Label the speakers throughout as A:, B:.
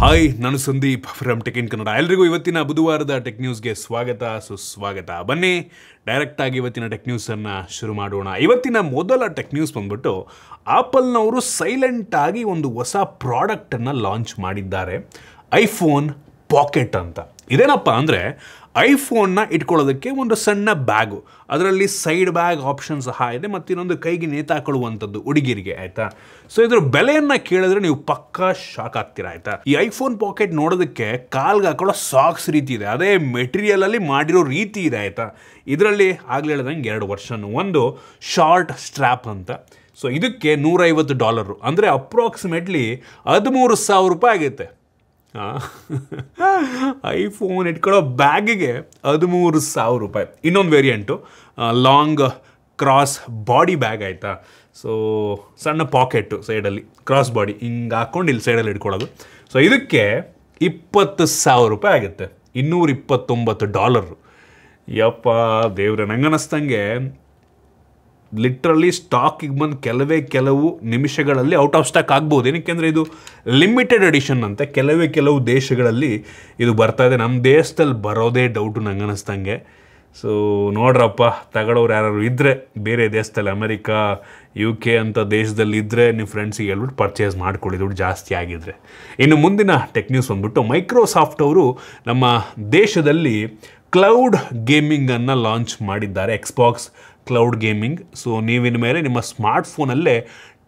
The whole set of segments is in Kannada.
A: ಹಾಯ್, ನಾನು Sandeep from tech in Kannada. ಎಲ್ರಿಗೂ ಇವತ್ತಿನ ಬುಧವಾರದ ಟೆಕ್ ನ್ಯೂಸ್ಗೆ ಸ್ವಾಗತ ಸುಸ್ವಾಗತ. ಬನ್ನಿ ಡೈರೆಕ್ಟಾಗಿ ಇವತ್ತಿನ ಟೆಕ್ ನ್ಯೂಸನ್ನು ಶುರು ಮಾಡೋಣ. ಇವತ್ತಿನ ಮೊದಲ ಟೆಕ್ ನ್ಯೂಸ್ ಬಂದ್ಬಿಟ್ಟು ಆಪಲ್ನವರು ಸೈಲೆಂಟಾಗಿ ಒಂದು ಹೊಸ ಪ್ರಾಡಕ್ಟನ್ನು ಲಾಂಚ್ ಮಾಡಿದ್ದಾರೆ, ಐಫೋನ್ ಪಾಕೆಟ್ ಅಂತ. ಇದೇನಪ್ಪ ಅಂದರೆ ಐಫೋನ್ನ ಇಟ್ಕೊಳ್ಳೋದಕ್ಕೆ ಒಂದು ಸಣ್ಣ ಬ್ಯಾಗು, ಅದರಲ್ಲಿ ಸೈಡ್ ಬ್ಯಾಗ್ ಆಪ್ಷನ್ ಸಹ ಇದೆ ಮತ್ತು ಇನ್ನೊಂದು ಕೈಗೆ ನೇತಾಕೊಳ್ಳುವಂಥದ್ದು ಹುಡುಗಿರಿಗೆ, ಆಯಿತಾ. ಸೊ ಇದ್ರ ಬೆಲೆಯನ್ನು ಕೇಳಿದ್ರೆ ನೀವು ಪಕ್ಕಾ ಶಾಕ್ ಆಗ್ತೀರಾ, ಆಯಿತಾ. ಈ ಐಫೋನ್ ಪಾಕೆಟ್ ನೋಡೋದಕ್ಕೆ ಕಾಲ್ಗೆ ಹಾಕೊಳ್ಳೋ ಸಾಕ್ಸ್ ರೀತಿ ಇದೆ, ಅದೇ ಮೆಟೀರಿಯಲಲ್ಲಿ ಮಾಡಿರೋ ರೀತಿ ಇದೆ, ಆಯಿತಾ. ಇದರಲ್ಲಿ ಆಗಲೇ ಹೇಳ್ದಂಗೆ 2 ವರ್ಷನ್, ಒಂದು ಶಾರ್ಟ್ ಸ್ಟ್ರ್ಯಾಪ್ ಅಂತ. ಸೊ ಇದಕ್ಕೆ $150 ಅಂದರೆ ಅಪ್ರಾಕ್ಸಿಮೇಟ್ಲಿ $13,000 ಆಗುತ್ತೆ. ಐಫೋನ್ ಇಟ್ಕೊಳ್ಳೋ ಬ್ಯಾಗಿಗೆ $13,000. ಇನ್ನೊಂದು variant long cross body bag, ಆಯಿತಾ. ಸೊ ಸಣ್ಣ ಪಾಕೆಟು ಸೈಡಲ್ಲಿ ಕ್ರಾಸ್ ಬಾಡಿ ಹಿಂಗೆ ಹಾಕ್ಕೊಂಡು ಇಲ್ಲಿ ಸೈಡಲ್ಲಿ ಇಟ್ಕೊಳ್ಳೋದು. ಸೊ ಇದಕ್ಕೆ $20,000 ಆಗುತ್ತೆ, $229. ಯಪ್ಪ ದೇವ್ರೆ, ನಂಗನ್ನಿಸ್ತಂಗೆ ಲಿಟ್ರಲಿ ಸ್ಟಾಕಿಗೆ ಬಂದು ಕೆಲವು ನಿಮಿಷಗಳಲ್ಲಿ ಔಟ್ ಆಫ್ ಸ್ಟಾಕ್ ಆಗ್ಬೋದು. ಏನಕ್ಕೆಂದರೆ ಇದು ಲಿಮಿಟೆಡ್ ಎಡಿಷನ್ ಅಂತ, ಕೆಲವು ದೇಶಗಳಲ್ಲಿ ಇದು ಬರ್ತಾ ಇದೆ. ನಮ್ಮ ದೇಶದಲ್ಲಿ ಬರೋದೇ ಡೌಟು ನಂಗನ್ನಿಸ್ತಂಗೆ. ಸೊ ನೋಡ್ರಪ್ಪ, ತಗೊಳ್ಳೋರು ಯಾರು ಇದ್ದರೆ ಬೇರೆ ದೇಶದಲ್ಲಿ, ಅಮೆರಿಕಾ UK ಅಂತ ದೇಶದಲ್ಲಿ ಇದ್ದರೆ ನಿಮ್ಮ ಫ್ರೆಂಡ್ಸಿಗೆ ಹೇಳ್ಬಿಟ್ಟು ಪರ್ಚೇಸ್ ಮಾಡ್ಕೊಳ್ಳಿ, ದುಡ್ಡು ಜಾಸ್ತಿ ಆಗಿದ್ರೆ. ಇನ್ನು ಮುಂದಿನ ಟೆಕ್ ನ್ಯೂಸ್ ಬಂದ್ಬಿಟ್ಟು ಮೈಕ್ರೋಸಾಫ್ಟ್ ಅವರು ನಮ್ಮ ದೇಶದಲ್ಲಿ ಕ್ಲೌಡ್ ಗೇಮಿಂಗನ್ನು ಲಾಂಚ್ ಮಾಡಿದ್ದಾರೆ, ಎಕ್ಸ್ಬಾಕ್ಸ್ ಕ್ಲೌಡ್ ಗೇಮಿಂಗ್. ಸೊ ನೀವಿನ ಮೇಲೆ ನಿಮ್ಮ ಸ್ಮಾರ್ಟ್ಫೋನಲ್ಲೇ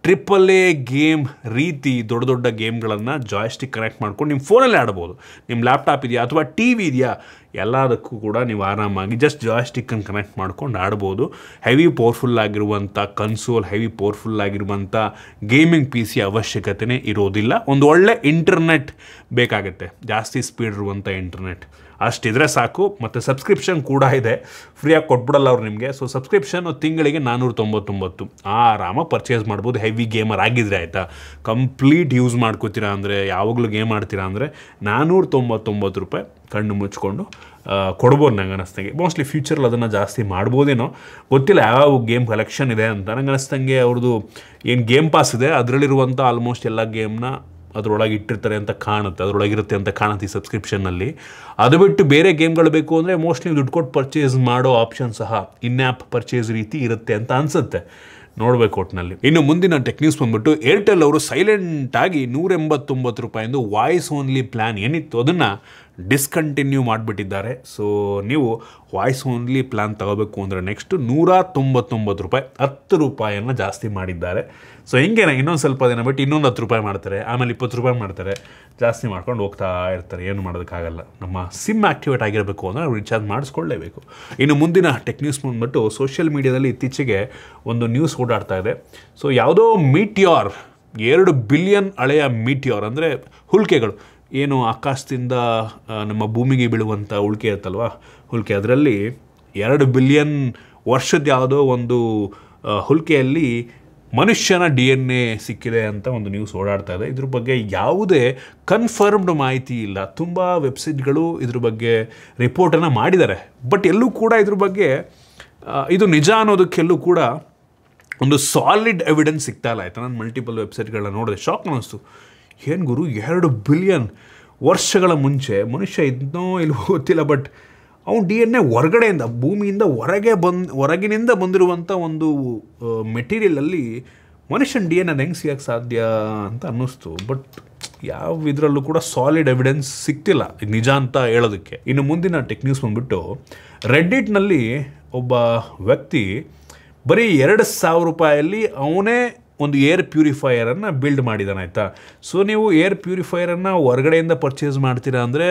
A: AAA ಗೇಮ್ ರೀತಿ ದೊಡ್ಡ ಗೇಮ್ಗಳನ್ನು ಜಾಯ್ಸ್ಟಿಕ್ ಕನೆಕ್ಟ್ ಮಾಡ್ಕೊಂಡು ನಿಮ್ಮ ಫೋನಲ್ಲಿ ಆಡ್ಬೋದು. ನಿಮ್ಮ ಲ್ಯಾಪ್ಟಾಪ್ ಇದೆಯಾ ಅಥವಾ TV ಇದೆಯಾ, ಎಲ್ಲದಕ್ಕೂ ಕೂಡ ನೀವು ಆರಾಮಾಗಿ ಜಸ್ಟ್ ಜಾಯ್ಸ್ಟಿಕ್ಕನ್ನು ಕನೆಕ್ಟ್ ಮಾಡ್ಕೊಂಡು ಆಡ್ಬೋದು. ಹೆವಿ ಪವರ್ಫುಲ್ ಆಗಿರುವಂಥ ಕನ್ಸೋಲ್, ಹೆವಿ ಪವರ್ಫುಲ್ ಆಗಿರುವಂಥ ಗೇಮಿಂಗ್ PC ಅವಶ್ಯಕತೆಯೇ ಇರೋದಿಲ್ಲ. ಒಂದು ಒಳ್ಳೆ ಇಂಟರ್ನೆಟ್ ಬೇಕಾಗುತ್ತೆ, ಜಾಸ್ತಿ ಸ್ಪೀಡ್ ಇರುವಂಥ ಇಂಟರ್ನೆಟ್ ಅಷ್ಟಿದ್ರೆ ಸಾಕು. ಮತ್ತು ಸಬ್ಸ್ಕ್ರಿಪ್ಷನ್ ಕೂಡ ಇದೆ, ಫ್ರೀಯಾಗಿ ಕೊಟ್ಬಿಡಲ್ಲ ಅವ್ರು ನಿಮಗೆ. ಸೊ ಸಬ್ಸ್ಕ್ರಿಪ್ಷನ್ ತಿಂಗಳಿಗೆ $499, ಆರಾಮಾಗಿ ಪರ್ಚೇಸ್ ಮಾಡ್ಬೋದು. ಹೆವಿ ಗೇಮರ್ ಆಗಿದ್ರೆ, ಆಯಿತಾ. ಕಂಪ್ಲೀಟ್ ಯೂಸ್ ಮಾಡ್ಕೋತೀರಾ ಅಂದರೆ, ಯಾವಾಗಲೂ ಗೇಮ್ ಆಡ್ತೀರಾ ಅಂದರೆ $499 ಕಣ್ಣು ಮುಚ್ಕೊಂಡು ಕೊಡ್ಬೋದು ನಂಗೆ ಅನ್ನಿಸ್ತಂಗೆ. ಮೋಸ್ಟ್ಲಿ ಫ್ಯೂಚರಲ್ಲಿ ಅದನ್ನು ಜಾಸ್ತಿ ಮಾಡ್ಬೋದೇನೋ, ಗೊತ್ತಿಲ್ಲ ಯಾವ ಗೇಮ್ ಕಲೆಕ್ಷನ್ ಇದೆ ಅಂತ. ನಂಗೆ ಅನ್ನಿಸ್ತಂಗೆ ಅವ್ರದ್ದು ಏನು ಗೇಮ್ ಪಾಸ್ ಇದೆ ಅದರಲ್ಲಿರುವಂಥ ಆಲ್ಮೋಸ್ಟ್ ಎಲ್ಲ ಗೇಮ್ನ ಅದರೊಳಗೆ ಇಟ್ಟಿರ್ತಾರೆ ಅಂತ ಕಾಣುತ್ತೆ, ಅದರೊಳಗಿರುತ್ತೆ ಅಂತ ಕಾಣುತ್ತೆ ಈ ಸಬ್ಸ್ಕ್ರಿಪ್ಷನ್ನಲ್ಲಿ. ಅದು ಬಿಟ್ಟು ಬೇರೆ ಗೇಮ್ಗಳು ಬೇಕು ಅಂದರೆ ಮೋಸ್ಟ್ಲಿ ನೀವು ದುಡ್ಡು ಕೊಟ್ಟು ಪರ್ಚೇಸ್ ಮಾಡೋ ಆಪ್ಷನ್ ಸಹ ಇನ್ ಆ್ಯಪ್ ಪರ್ಚೇಸ್ ರೀತಿ ಇರುತ್ತೆ ಅಂತ ಅನಿಸುತ್ತೆ, ನೋಡಬೇಕು ಒಟ್ಟಿನಲ್ಲಿ. ಇನ್ನು ಮುಂದಿನ ಟೆಕ್ ನ್ಯೂಸ್ ಬಂದ್ಬಿಟ್ಟು ಏರ್ಟೆಲ್ ಅವರು ಸೈಲೆಂಟಾಗಿ $189 ವಾಯ್ಸ್ ಓನ್ಲಿ ಪ್ಲ್ಯಾನ್ ಏನಿತ್ತು ಅದನ್ನು ಡಿಸ್ಕಂಟಿನ್ಯೂ ಮಾಡಿಬಿಟ್ಟಿದ್ದಾರೆ. ಸೊ ನೀವು ವಾಯ್ಸ್ ಓನ್ಲಿ ಪ್ಲ್ಯಾನ್ ತಗೋಬೇಕು ಅಂದರೆ ನೆಕ್ಸ್ಟ್ $199, $10 ಜಾಸ್ತಿ ಮಾಡಿದ್ದಾರೆ. ಸೊ ಹಿಂಗೇನೆ ಇನ್ನೊಂದು ಸ್ವಲ್ಪ ದಿನ ಬಿಟ್ಟು ಇನ್ನೊಂದು $10 ಮಾಡ್ತಾರೆ, ಆಮೇಲೆ $20 ಮಾಡ್ತಾರೆ, ಜಾಸ್ತಿ ಮಾಡ್ಕೊಂಡು ಹೋಗ್ತಾ ಇರ್ತಾರೆ. ಏನು ಮಾಡೋದಕ್ಕಾಗಲ್ಲ. ನಮ್ಮ ಸಿಮ್ ಆ್ಯಕ್ಟಿವೇಟ್ ಆಗಿರಬೇಕು ಅಂದರೆ ನಾವು ರೀಚಾರ್ಜ್ ಮಾಡಿಸ್ಕೊಳ್ಳೇಬೇಕು. ಇನ್ನು ಮುಂದಿನ ಟೆಕ್ ನ್ಯೂಸ್ ಬಂದ್ಬಿಟ್ಟು ಸೋಷಿಯಲ್ ಮೀಡಿಯಾದಲ್ಲಿ ಇತ್ತೀಚೆಗೆ ಒಂದು ನ್ಯೂಸ್ ಓಡಾಡ್ತಾ ಇದೆ. ಸೊ ಯಾವುದೋ ಮೀಟಿಯಾರ್, 2 ಬಿಲಿಯನ್ ಹಳೆಯ ಮೀಟಿಯಾರ್ ಅಂದರೆ ಹುಲ್ಕೆಗಳು, ಏನು ಆಕಾಶದಿಂದ ನಮ್ಮ ಭೂಮಿಗೆ ಬೀಳುವಂಥ ಉಲ್ಕೆ ಇರುತ್ತಲ್ವ, ಹುಲ್ಕೆ, ಅದರಲ್ಲಿ 2 ಬಿಲಿಯನ್ ವರ್ಷದ ಯಾವುದೋ ಒಂದು ಹುಲ್ಕೆಯಲ್ಲಿ ಮನುಷ್ಯನ DNA ಸಿಕ್ಕಿದೆ ಅಂತ ಒಂದು ನ್ಯೂಸ್ ಓಡಾಡ್ತಾ ಇದೆ. ಇದ್ರ ಬಗ್ಗೆ ಯಾವುದೇ ಕನ್ಫರ್ಮ್ಡ್ ಮಾಹಿತಿ ಇಲ್ಲ. ತುಂಬ ವೆಬ್ಸೈಟ್ಗಳು ಇದ್ರ ಬಗ್ಗೆ ರಿಪೋರ್ಟನ್ನು ಮಾಡಿದ್ದಾರೆ, ಬಟ್ ಎಲ್ಲೂ ಕೂಡ ಇದ್ರ ಬಗ್ಗೆ ಇದು ನಿಜ ಅನ್ನೋದಕ್ಕೆಲ್ಲೂ ಕೂಡ ಒಂದು ಸಾಲಿಡ್ ಎವಿಡೆನ್ಸ್ ಸಿಗ್ತಾ ಇಲ್ಲ, ಆಯಿತಾ. ನಾನು ಮಲ್ಟಿಪಲ್ ವೆಬ್ಸೈಟ್ಗಳನ್ನ ನೋಡಿದೆ, ಶಾಕ್ ಅನ್ನಿಸ್ತು. ಏನು ಗುರು, 2 ಬಿಲಿಯನ್ ವರ್ಷಗಳ ಮುಂಚೆ ಮನುಷ್ಯ ಇದನ್ನೋ ಇಲ್ವೋ ಗೊತ್ತಿಲ್ಲ, ಬಟ್ ಅವನು DNA ಹೊರಗಡೆಯಿಂದ, ಭೂಮಿಯಿಂದ ಹೊರಗಿನಿಂದ ಬಂದಿರುವಂಥ ಒಂದು ಮೆಟೀರಿಯಲಲ್ಲಿ ಮನುಷ್ಯನ DNA ಹೆಂಗೆ ಸಿಗೋಕ್ಕೆ ಸಾಧ್ಯ ಅಂತ ಅನ್ನಿಸ್ತು. ಬಟ್ ಯಾವ ಇದರಲ್ಲೂ ಕೂಡ ಸಾಲಿಡ್ ಎವಿಡೆನ್ಸ್ ಸಿಗ್ತಿಲ್ಲ ನಿಜ ಅಂತ ಹೇಳೋದಕ್ಕೆ. ಇನ್ನು ಮುಂದಿನ ಟೆಕ್ ನ್ಯೂಸ್ ಬಂದ್ಬಿಟ್ಟು ರೆಡ್ಡಿಟ್ನಲ್ಲಿ ಒಬ್ಬ ವ್ಯಕ್ತಿ ಬರೀ $2,000 ಅವನೇ ಒಂದು ಏರ್ ಪ್ಯೂರಿಫೈಯರನ್ನು ಬಿಲ್ಡ್ ಮಾಡಿದ್ದಾನೆ, ಆಯಿತಾ. ಸೊ ನೀವು ಏರ್ ಪ್ಯೂರಿಫೈಯರನ್ನು ಹೊರಗಡೆಯಿಂದ ಪರ್ಚೇಸ್ ಮಾಡ್ತೀರಾ ಅಂದರೆ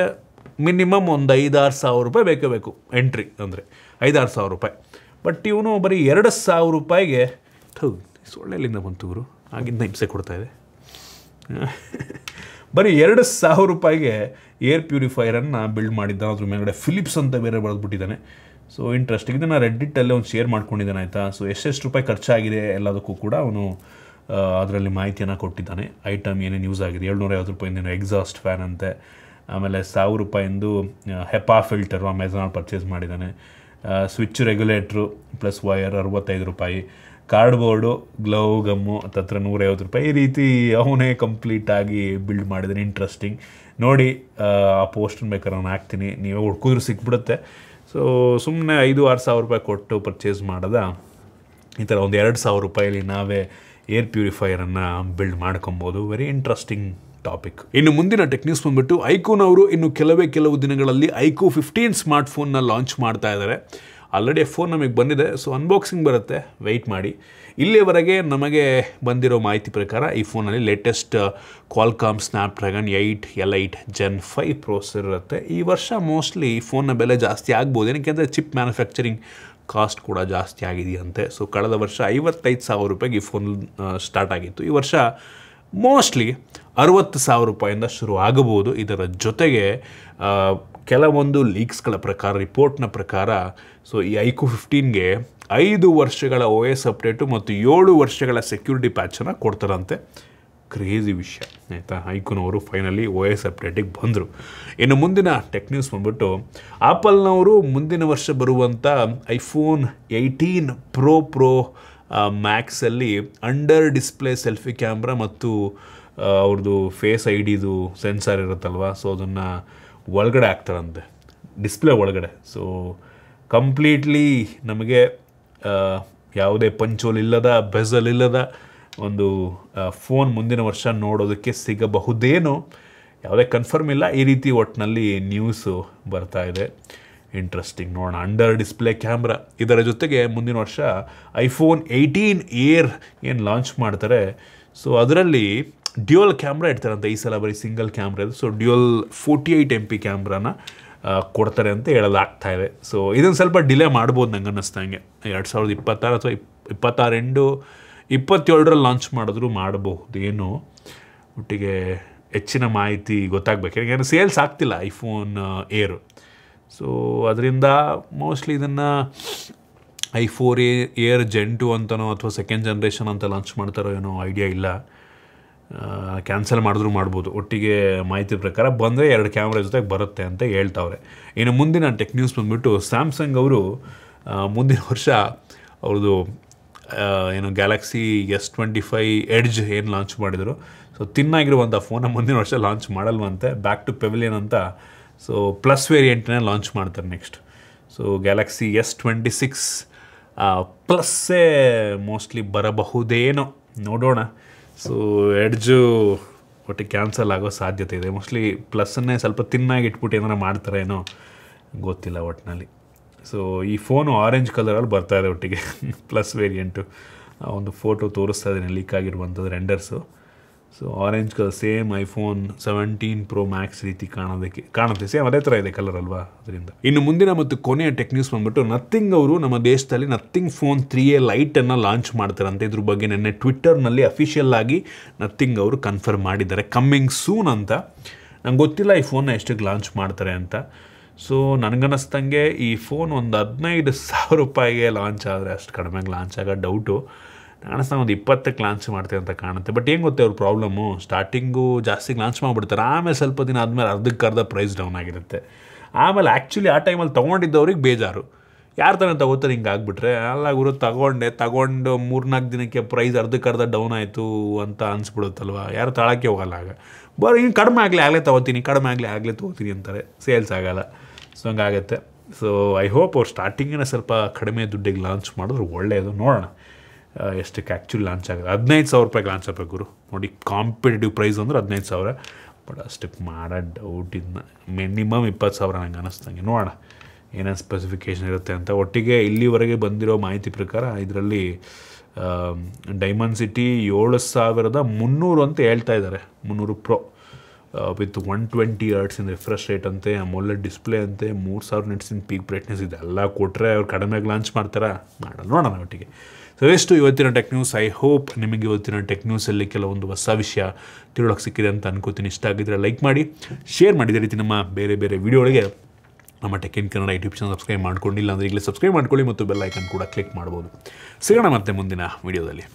A: ಮಿನಿಮಮ್ ಒಂದು $5,000-6,000 ಬೇಕೇ ಬೇಕು ಎಂಟ್ರಿ, ಅಂದರೆ $5,000-6,000. ಬಟ್ ಇವನು ಬರೀ $2,000ಗೆ ಸೊಳ್ಳೆಲಿಂದ ಬಂತು ಗುರು, ಆಗಿಂದ ಹಿಂಸೆ ಕೊಡ್ತಾಯಿದೆ. ಬರೀ $2,000ಗೆ ಏರ್ ಪ್ಯೂರಿಫೈಯರನ್ನು ಬಿಲ್ಡ್ ಮಾಡಿದ್ದ. ಅದ್ರ ಮೇಲ್ಗಡೆ ಫಿಲಿಪ್ಸ್ ಅಂತ ಬೇರೆ ಬರೆದ್ಬಿಟ್ಟಿದ್ದಾನೆ. ಸೊ ಇಂಟ್ರೆಸ್ಟಿಂಗ್, ಇದನ್ನು ರೆಡ್ಡಿಟ್ಟಲ್ಲೇ ಒಂದು ಶೇರ್ ಮಾಡ್ಕೊಂಡಿದ್ದಾನೆ, ಆಯಿತಾ. ಸೊ ಎಷ್ಟು ರೂಪಾಯಿ ಖರ್ಚಾಗಿದೆ ಎಲ್ಲದಕ್ಕೂ ಕೂಡ ಅವನು ಅದರಲ್ಲಿ ಮಾಹಿತಿಯನ್ನು ಕೊಟ್ಟಿದ್ದಾನೆ. ಐಟಮ್ ಏನೇನು ಯೂಸ್ ಆಗಿದೆ, $750 ಎಕ್ಸಾಸ್ಟ್ ಫ್ಯಾನ್ ಅಂತೆ, ಆಮೇಲೆ $1,000 ಹೆಪಾ ಫಿಲ್ಟರು ಅಮೆಝಾನ್ ಪರ್ಚೇಸ್ ಮಾಡಿದ್ದಾನೆ. Switch regulator plus wire $65, cardboard, glove, gum ಹತ್ತತ್ರ ₹150 ಈ ರೀತಿ ಅವನೇ ಕಂಪ್ಲೀಟಾಗಿ ಬಿಲ್ಡ್ ಮಾಡಿದ್ರೆ ಇಂಟ್ರೆಸ್ಟಿಂಗ್. ನೋಡಿ ಆ ಪೋಸ್ಟನ್ನು ಬೇಕಾದ್ರೆ ನಾನು ಹಾಕ್ತೀನಿ, ನೀವೇ ಹುಡ್ಕಿದ್ರು ಸಿಕ್ಬಿಡುತ್ತೆ. ಸೊ ಸುಮ್ಮನೆ ₹5,000-6,000 ಕೊಟ್ಟು ಪರ್ಚೇಸ್ ಮಾಡೋದ ಈ ಥರ ಒಂದು ₹2,000 ನಾವೇ ಏರ್ ಪ್ಯೂರಿಫೈಯರನ್ನು ಬಿಲ್ಡ್ ಮಾಡ್ಕೊಬೋದು. Very interesting topic. ಇನ್ನು ಮುಂದಿನ ಟೆಕ್ನಿಕ್ಸ್ ಬಂದ್ಬಿಟ್ಟು ಐಕೂನವರು ಇನ್ನು ಕೆಲವು ದಿನಗಳಲ್ಲಿ ಐಕೂ 15 ಸ್ಮಾರ್ಟ್ಫೋನ್ನ ಲಾಂಚ್ ಮಾಡ್ತಾ ಇದ್ದಾರೆ. ಆಲ್ರೆಡಿ ಫೋನ್ ನಮಗೆ ಬಂದಿದೆ, ಸೊ ಅನ್ಬಾಕ್ಸಿಂಗ್ ಬರುತ್ತೆ, ವೆಯ್ಟ್ ಮಾಡಿ. ಇಲ್ಲಿಯವರೆಗೆ ನಮಗೆ ಬಂದಿರೋ ಮಾಹಿತಿ ಪ್ರಕಾರ ಈ ಫೋನಲ್ಲಿ latest Qualcomm Snapdragon 8 Elite Gen 5 processor ಇರುತ್ತೆ. ಈ ವರ್ಷ ಮೋಸ್ಟ್ಲಿ ಈ ಫೋನ್ನ ಬೆಲೆ ಜಾಸ್ತಿ ಆಗ್ಬೋದು, ಏನಕ್ಕೆ ಚಿಪ್ ಮ್ಯಾನುಫ್ಯಾಕ್ಚರಿಂಗ್ ಕಾಸ್ಟ್ ಕೂಡ ಜಾಸ್ತಿ ಆಗಿದೆಯಂತೆ. ಸೊ ಕಳೆದ ವರ್ಷ ₹55,000 ಈ ಫೋನ್ ಸ್ಟಾರ್ಟ್ ಆಗಿತ್ತು. ಈ ವರ್ಷ ಮೋಸ್ಟ್ಲಿ ₹60,000 ಶುರು ಆಗಬಹುದು. ಇದರ ಜೊತೆಗೆ ಕೆಲವೊಂದು ಲೀಕ್ಸ್ಗಳ ಪ್ರಕಾರ, ರಿಪೋರ್ಟ್ನ ಪ್ರಕಾರ, ಸೊ ಈ ಐಕೂ 15ಗೆ 5 ವರ್ಷಗಳ OS ಅಪ್ಡೇಟು ಮತ್ತು 7 ವರ್ಷಗಳ ಸೆಕ್ಯೂರಿಟಿ ಪ್ಯಾಚನ್ನು ಕೊಡ್ತಾರಂತೆ. ಕ್ರೇಜಿ ವಿಷಯ ಆಯಿತಾ. ಐಕೂನವರು ಫೈನಲಿ OS ಅಪ್ಡೇಟಿಗೆ ಬಂದರು. ಇನ್ನು ಮುಂದಿನ ಟೆಕ್ ನ್ಯೂಸ್ ಬಂದ್ಬಿಟ್ಟು ಆಪಲ್ನವರು ಮುಂದಿನ ವರ್ಷ ಬರುವಂಥ ಐಫೋನ್ 18 ಪ್ರೋ ಮ್ಯಾಕ್ಸಲ್ಲಿ ಅಂಡರ್ ಡಿಸ್ಪ್ಲೇ ಸೆಲ್ಫಿ ಕ್ಯಾಮ್ರಾ ಮತ್ತು ಅವ್ರದ್ದು ಫೇಸ್ ID ಸೆನ್ಸಾರ್ ಇರುತ್ತಲ್ವ, ಸೊ ಅದನ್ನು ಒಳಗಡೆ ಹಾಕ್ತಾರಂತೆ, ಡಿಸ್ಪ್ಲೇ ಒಳಗಡೆ. ಸೊ ಕಂಪ್ಲೀಟ್ಲಿ ನಮಗೆ ಯಾವುದೇ ಪಂಚೋಲ್ ಇಲ್ಲದ, ಬೆಝಲ್ ಇಲ್ಲದ ಒಂದು ಫೋನ್ ಮುಂದಿನ ವರ್ಷ ನೋಡೋದಕ್ಕೆ ಸಿಗಬಹುದೇನೋ, ಯಾವುದೇ ಕನ್ಫರ್ಮ್ ಇಲ್ಲ. ಈ ರೀತಿ ಒಟ್ಟಿನಲ್ಲಿ ನ್ಯೂಸು ಬರ್ತಾ ಇದೆ. ಇಂಟ್ರೆಸ್ಟಿಂಗ್, ನೋಡೋಣ. ಅಂಡರ್ ಡಿಸ್ಪ್ಲೇ ಕ್ಯಾಮ್ರಾ, ಇದರ ಜೊತೆಗೆ ಮುಂದಿನ ವರ್ಷ ಐಫೋನ್ 18 ಏರ್ ಏನು ಲಾಂಚ್ ಮಾಡ್ತಾರೆ, ಸೊ ಅದರಲ್ಲಿ ಡ್ಯುಯಲ್ ಕ್ಯಾಮ್ರಾ ಇಡ್ತಾರಂತೆ. ಈ ಸಲ ಬರೀ ಸಿಂಗಲ್ ಕ್ಯಾಮ್ರಾ ಇದೆ. ಸೊ ಡ್ಯುಯಲ್ 48 MP ಕ್ಯಾಮ್ರಾನ ಕೊಡ್ತಾರೆ ಅಂತ ಹೇಳಲಾಗ್ತಾ ಇದೆ. ಸೊ ಇದನ್ನು ಸ್ವಲ್ಪ ಡಿಲೇ ಮಾಡ್ಬೋದು ನಂಗೆ ಅನ್ನಿಸ್ದಂಗೆ. 2026 ಅಥವಾ 27 ಲಾಂಚ್ ಮಾಡಿದ್ರು ಮಾಡಬಹುದೇನು. ಒಟ್ಟಿಗೆ ಹೆಚ್ಚಿನ ಮಾಹಿತಿ ಗೊತ್ತಾಗಬೇಕು, ಯಾಕೆಂದರೆ ಸೇಲ್ಸ್ ಆಗ್ತಿಲ್ಲ ಐಫೋನ್ ಏರು. ಸೊ ಅದರಿಂದ ಮೋಸ್ಟ್ಲಿ ಇದನ್ನು i4 ಏರ್ Gen 2 ಅಂತನೋ ಅಥವಾ ಸೆಕೆಂಡ್ ಜನ್ರೇಷನ್ ಅಂತ ಲಾಂಚ್ ಮಾಡ್ತಾರೋ ಏನೋ ಐಡಿಯಾ ಇಲ್ಲ. ಕ್ಯಾನ್ಸಲ್ ಮಾಡಿದ್ರು ಮಾಡ್ಬೋದು. ಒಟ್ಟಿಗೆ ಮಾಹಿತಿ ಪ್ರಕಾರ ಬಂದರೆ 2 ಕ್ಯಾಮ್ರಾ ಜೊತೆಗೆ ಬರುತ್ತೆ ಅಂತ ಹೇಳ್ತಾವ್ರೆ. ಇನ್ನು ಮುಂದಿನ ಟೆಕ್ ನ್ಯೂಸ್ ಬಂದುಬಿಟ್ಟು ಸ್ಯಾಮ್ಸಂಗ್ ಅವರು ಮುಂದಿನ ವರ್ಷ ಅವ್ರದ್ದು ಏನು ಗ್ಯಾಲಕ್ಸಿ S25 ಎಡ್ಜ್ ಏನು ಲಾಂಚ್ ಮಾಡಿದರು, ಸೊ ತಿನ್ನಾಗಿರುವಂಥ ಫೋನ ಮುಂದಿನ ವರ್ಷ ಲಾಂಚ್ ಮಾಡಲ್ವಂತೆ. ಬ್ಯಾಕ್ ಟು ಪೆವಿಲಿಯನ್ ಅಂತ, ಸೊ ಪ್ಲಸ್ ವೇರಿಯಂಟ್ನೇ ಲಾಂಚ್ ಮಾಡ್ತಾರೆ ನೆಕ್ಸ್ಟ್. ಸೊ ಗ್ಯಾಲಕ್ಸಿ S26 ಪ್ಲಸ್ಸೇ ಮೋಸ್ಟ್ಲಿ ಬರಬಹುದೇನೋ, ನೋಡೋಣ. ಸೊ ಎಡ್ಜು ಒಟ್ಟಿಗೆ ಕ್ಯಾನ್ಸಲ್ ಆಗೋ ಸಾಧ್ಯತೆ ಇದೆ. ಮೋಸ್ಟ್ಲಿ ಪ್ಲಸ್ಸನ್ನೇ ಸ್ವಲ್ಪ ತಿನ್ನಾಗಿ ಇಟ್ಬಿಟ್ಟು ಏನಾರ ಮಾಡ್ತಾರೇನೋ ಗೊತ್ತಿಲ್ಲ ಒಟ್ಟಿನಲ್ಲಿ. ಸೊ ಈ ಫೋನು ಆರೆಂಜ್ ಕಲರಲ್ಲಿ ಬರ್ತಾಯಿದೆ ಒಟ್ಟಿಗೆ ಪ್ಲಸ್ ವೇರಿಯಂಟು. ಒಂದು ಫೋಟೋ ತೋರಿಸ್ತಾ ಇದ್ದೀನಿ ಲೀಕ್ ಆಗಿರುವಂಥದ್ದು renders. So orange colour same iPhone 17 Pro Max ರೀತಿ ಕಾಣುತ್ತೆ. ಸೇಮ್ ಅದೇ ಥರ ಇದೆ ಕಲರ್ ಅಲ್ವಾ, ಅದರಿಂದ. ಇನ್ನು ಮುಂದಿನ ಮತ್ತು ಕೊನೆಯ ಟೆಕ್ ನ್ಯೂಸ್ ಬಂದ್ಬಿಟ್ಟು ನಥಿಂಗ್ ಅವರು ನಮ್ಮ ದೇಶದಲ್ಲಿ ನಥಿಂಗ್ ಫೋನ್ 3A ಲೈಟನ್ನು ಲಾಂಚ್ ಮಾಡ್ತಾರಂತೆ. ಇದ್ರ ಬಗ್ಗೆ ನೆನ್ನೆ ಟ್ವಿಟ್ಟರ್ನಲ್ಲಿ ಅಫಿಷಿಯಲ್ ಆಗಿ ನಥಿಂಗ್ ಅವರು ಕನ್ಫರ್ಮ್ ಮಾಡಿದ್ದಾರೆ, ಕಮ್ಮಿಂಗ್ ಸೂನ್ ಅಂತ. ನಂಗೆ ಗೊತ್ತಿಲ್ಲ ಈ ಫೋನ್ನ ಎಷ್ಟಕ್ಕೆ ಲಾಂಚ್ ಮಾಡ್ತಾರೆ ಅಂತ. ಸೊ ನನಗನ್ನಿಸ್ದಂಗೆ ಈ ಫೋನ್ ಒಂದು ₹15,000 ಲಾಂಚ್ ಆದರೆ ಅಷ್ಟು ಕಡಿಮೆಗೆ ಲಾಂಚ್ ಆಗೋ ಡೌಟು. ಕಾಣಿಸ್ದಂಗೆ ಒಂದು 20ಕ್ಕೆ ಲಾಂಚ್ ಮಾಡ್ತೇವೆ ಅಂತ ಕಾಣುತ್ತೆ. ಬಟ್ ಏನು ಗೊತ್ತೆ ಅವ್ರ ಪ್ರಾಬ್ಲಮ್ಮು, ಸ್ಟಾರ್ಟಿಂಗು ಜಾಸ್ತಿಗೆ ಲಾಂಚ್ ಮಾಡಿಬಿಡ್ತಾರೆ, ಆಮೇಲೆ ಸ್ವಲ್ಪ ದಿನ ಆದಮೇಲೆ ಅರ್ಧಕ್ಕರ್ಧ ಪ್ರೈಸ್ ಡೌನ್ ಆಗಿರುತ್ತೆ. ಆಮೇಲೆ ಆ್ಯಕ್ಚುಲಿ ಆ ಟೈಮಲ್ಲಿ ತೊಗೊಂಡಿದ್ದವ್ರಿಗೆ ಬೇಜಾರು, ಯಾರು ತಾನೇ ತಗೋತಾರೆ ಹಿಂಗೆ ಆಗಿಬಿಟ್ರೆ. ಅಲ್ಲ ಗುರು, ತಗೊಂಡು 3-4 ದಿನಕ್ಕೆ ಪ್ರೈಸ್ ಅರ್ಧಕ್ಕರ್ಧ ಡೌನ್ ಆಯಿತು ಅಂತ ಅನಿಸ್ಬಿಡುತ್ತಲ್ವ, ಯಾರು ತಾಳಕ್ಕೆ ಹೋಗಲ್ಲ. ಆಗ ಹಿಂಗೆ ಕಡಿಮೆ ಆಗಲೇ ತೊಗೋತೀನಿ ಅಂತಾರೆ, ಸೇಲ್ಸ್ ಆಗೋಲ್ಲ. ಸೊ ಹಂಗಾಗುತ್ತೆ. ಸೊ ಐ ಹೋಪ್ ಅವ್ರು ಸ್ಟಾರ್ಟಿಂಗಿನ ಸ್ವಲ್ಪ ಕಡಿಮೆ ದುಡ್ಡಿಗೆ ಲಾಂಚ್ ಮಾಡಿದ್ರು ಒಳ್ಳೆಯದು. ನೋಡೋಣ ಎಷ್ಟಕ್ಕೆ ಆ್ಯಕ್ಚುಲಿ ಲಾಂಚ್ ಆಗೋದು. ₹15,000 ಲಾಂಚ್ ಆಗಬೇಕು ಗುರು. ನೋಡಿ, ಕಾಂಪಿಟೇಟಿವ್ ಪ್ರೈಸ್ ಅಂದರೆ $15,000. ಬಟ್ ಅಷ್ಟಕ್ಕೆ ಮಾಡೋ ಡೌಟ್ ಇದನ್ನ ಮಿನಿಮಮ್ $20,000 ನಂಗೆ ಅನ್ನಿಸ್ದಂಗೆ. ನೋಡೋಣ ಏನೇನು ಸ್ಪೆಸಿಫಿಕೇಷನ್ ಇರುತ್ತೆ ಅಂತ. ಒಟ್ಟಿಗೆ ಇಲ್ಲಿವರೆಗೆ ಬಂದಿರೋ ಮಾಹಿತಿ ಪ್ರಕಾರ ಇದರಲ್ಲಿ ಡೈಮಂಡ್ ಸಿಟಿ 7,300 ಅಂತ ಹೇಳ್ತಾ ಇದ್ದಾರೆ. 300 Pro with 120 Hz refresh rate ಅಂತೆ, AMOLED ಡಿಸ್ಪ್ಲೇ ಅಂತೆ, 3000 ನಿಟ್ಸ್ ಪೀಕ್ ಬ್ರೈಟ್ನೆಸ್. ಇದೆಲ್ಲ ಕೊಟ್ಟರೆ ಅವ್ರು ಕಡಿಮೆಗೆ ಲಾಂಚ್ ಮಾಡ್ತಾರಾ? ಮಾಡಲ್ಲ, ನೋಡೋಣ ಒಟ್ಟಿಗೆ. ಸೊ ಎಷ್ಟು ಇವತ್ತಿನ ಟೆಕ್ ನ್ಯೂಸ್. ಐ ಹೋಪ್ ನಿಮಗೆ ಇವತ್ತಿನ ಟೆಕ್ ನ್ಯೂಸಲ್ಲಿ ಕೆಲವೊಂದು ಹೊಸ ವಿಷಯ ತಿಳೋಕ್ಕೆ ಸಿಕ್ಕಿದೆ ಅಂತ ಅನ್ಕೋತೀನಿ. ಇಷ್ಟ ಆಗಿದ್ದರೆ ಲೈಕ್ ಮಾಡಿ, ಶೇರ್ ಮಾಡಿ. ಇದೇ ರೀತಿ ನಮ್ಮ ಬೇರೆ ವಿಡಿಯೋಗಳಿಗೆ ನಮ್ಮ tech in Kannada YouTube channel subscribe ಮಾಡ್ಕೊಂಡಿಲ್ಲ ಅಂದರೆ ಈಗಲೇ ಸಬ್ಸ್ಕ್ರೈಬ್ ಮಾಡ್ಕೊಳ್ಳಿ ಮತ್ತು ಬೆಲ್ ಐಕನ್ ಕೂಡ ಕ್ಲಿಕ್ ಮಾಡ್ಬೋದು. ಸಿಗೋಣ ಮತ್ತೆ ಮುಂದಿನ ವಿಡಿಯೋದಲ್ಲಿ.